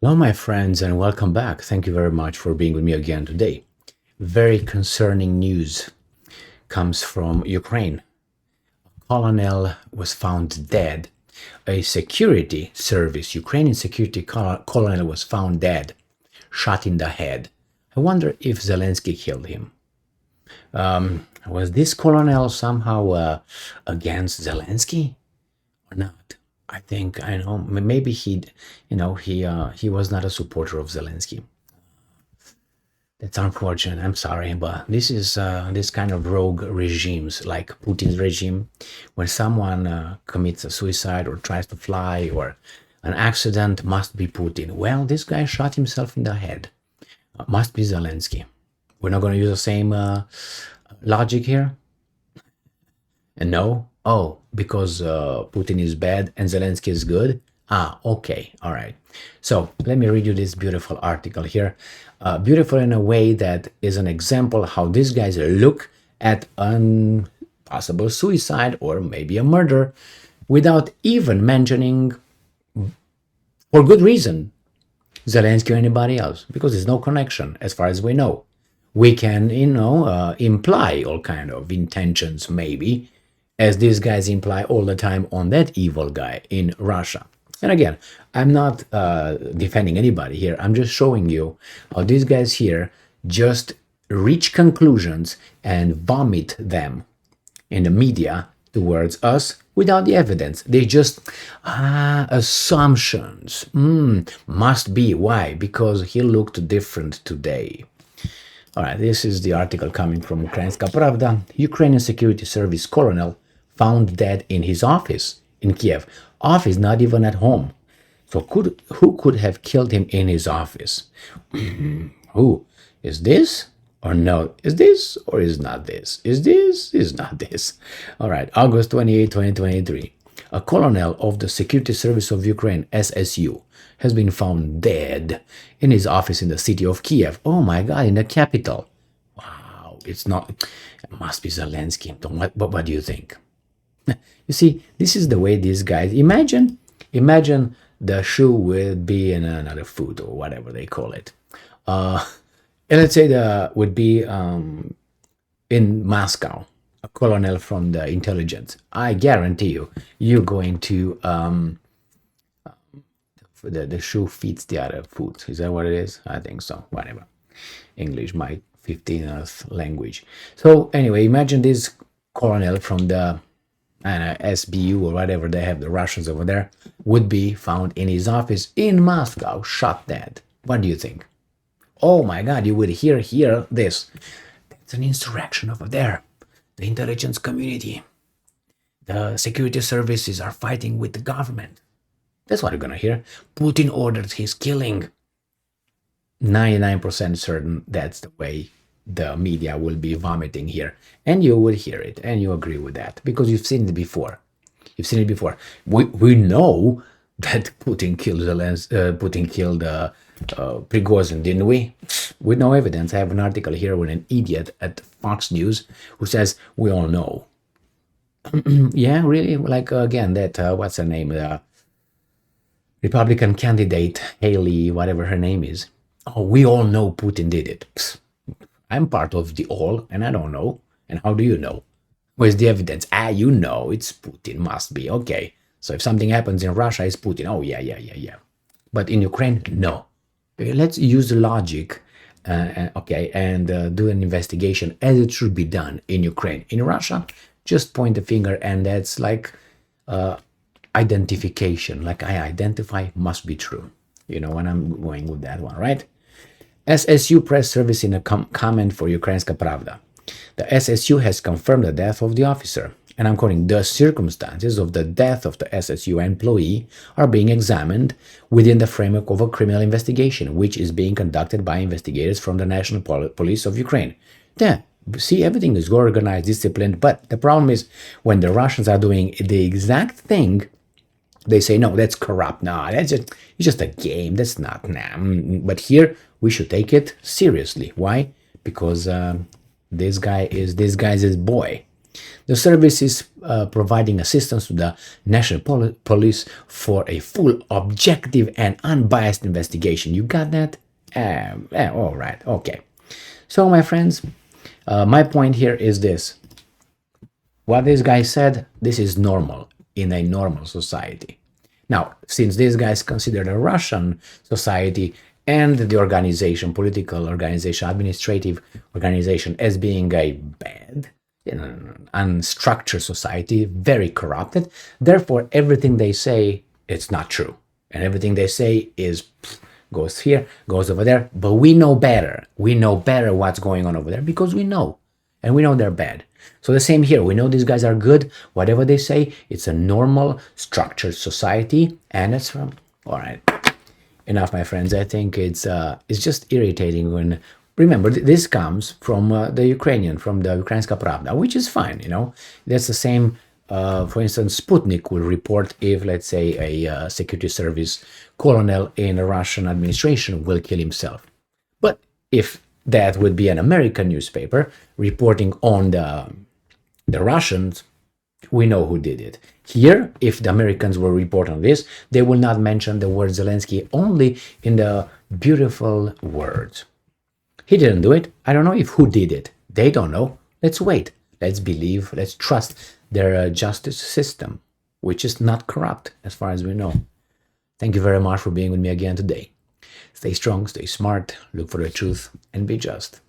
Hello, my friends, and welcome back. Thank you very much for being with me again today. Very concerning news comes from Ukraine. A colonel was found dead. A security service, Ukrainian security colonel, was found dead, shot in the head. I wonder if Zelensky killed him. Was this colonel somehow against Zelensky or not? I think I know. Maybe he was not a supporter of Zelensky. That's unfortunate. I'm sorry, but this is this kind of rogue regimes, like Putin's regime, when someone commits a suicide or tries to fly or an accident, must be Putin. Well, this guy shot himself in the head. Must be Zelensky. We're not going to use the same logic here. And no, oh, because Putin is bad and Zelensky is good. Ah, okay, all right. So let me read you this beautiful article here. Beautiful in a way that is an example how these guys look at a possible suicide or maybe a murder without even mentioning, for good reason, Zelensky or anybody else, because there's no connection as far as we know. We can, imply all kind of intentions, maybe, as these guys imply all the time on that evil guy in Russia. And again, I'm not defending anybody here. I'm just showing you how these guys here just reach conclusions and vomit them in the media towards us without the evidence. They just, assumptions. Must be. Why? Because he looked different today. All right, this is the article coming from Ukrainska Pravda. Ukrainian Security Service colonel found dead in his office in Kiev. Office, not even at home. So who could have killed him in his office? Who? Is this or no? Is this or is not this? Is this? Is not this? All right, August 28, 2023. A colonel of the Security Service of Ukraine, SSU, has been found dead in his office in the city of Kiev. Oh my God, in the capital. Wow, it's not, it must be Zelensky. What do you think? You see, this is the way these guys imagine the shoe would be in another foot or whatever they call it. And let's say would be in Moscow, a colonel from the intelligence. I guarantee you're going to the shoe fits the other foot. Is that what it is? I think so. Whatever. English, my 15th language. So anyway, imagine this colonel from the SBU or whatever they have, the Russians over there, would be found in his office in Moscow, shot dead. What do you think? Oh my God, you would hear this. That's an insurrection over there. The intelligence community, the security services are fighting with the government. That's what you're gonna hear. Putin ordered his killing. 99% certain that's the way the media will be vomiting here, and you will hear it, and you agree with that because you've seen it before. You've seen it before. We know that Putin killed Prigozhin, didn't we? With no evidence. I have an article here with an idiot at Fox News who says we all know. Yeah, really? Like again, that what's her name? Republican candidate Haley, whatever her name is. Oh, we all know Putin did it. Psst. I'm part of the all, and I don't know. And how do you know? Where's the evidence? You know, it's Putin, must be. Okay. So if something happens in Russia, it's Putin. Oh, yeah. But in Ukraine, no. Let's use the logic, and do an investigation as it should be done in Ukraine. In Russia, just point the finger, and that's like identification. Like I identify must be true. You know when I'm going with that one, right? SSU press service in a comment for Ukrainska Pravda. The SSU has confirmed the death of the officer, and I'm quoting, the circumstances of the death of the SSU employee are being examined within the framework of a criminal investigation, which is being conducted by investigators from the National Police of Ukraine. Yeah, see, everything is organized, disciplined, but the problem is when the Russians are doing the exact thing, they say, no, that's corrupt. No, it's just a game. That's not. But here we should take it seriously. Why? Because this guy's his boy. The service is providing assistance to the National Police for a full, objective, and unbiased investigation. You got that? All right, okay. So, my friends, my point here is this. What this guy said, this is normal in a normal society. Now, since these guys consider the Russian society and the organization, political organization, administrative organization, as being a bad, unstructured society, very corrupted, therefore everything they say, it's not true. And everything they say is goes here, goes over there, but we know better. We know better what's going on over there because we know, and we know they're bad. So the same here. We know these guys are good. Whatever they say, it's a normal, structured society, and it's from. All right, enough, my friends. I think it's just irritating when. Remember, this comes from the Ukrainian, from the Ukrainska Pravda, which is fine. That's the same. For instance, Sputnik will report if, let's say, a security service colonel in a Russian administration will kill himself. But if that would be an American newspaper reporting on the Russians, we know who did it. Here, if the Americans will report on this, they will not mention the word Zelensky, only in the beautiful words. He didn't do it. I don't know if who did it. They don't know. Let's wait. Let's believe. Let's trust their justice system, which is not corrupt as far as we know. Thank you very much for being with me again today. Stay strong, stay smart, look for the truth, and be just.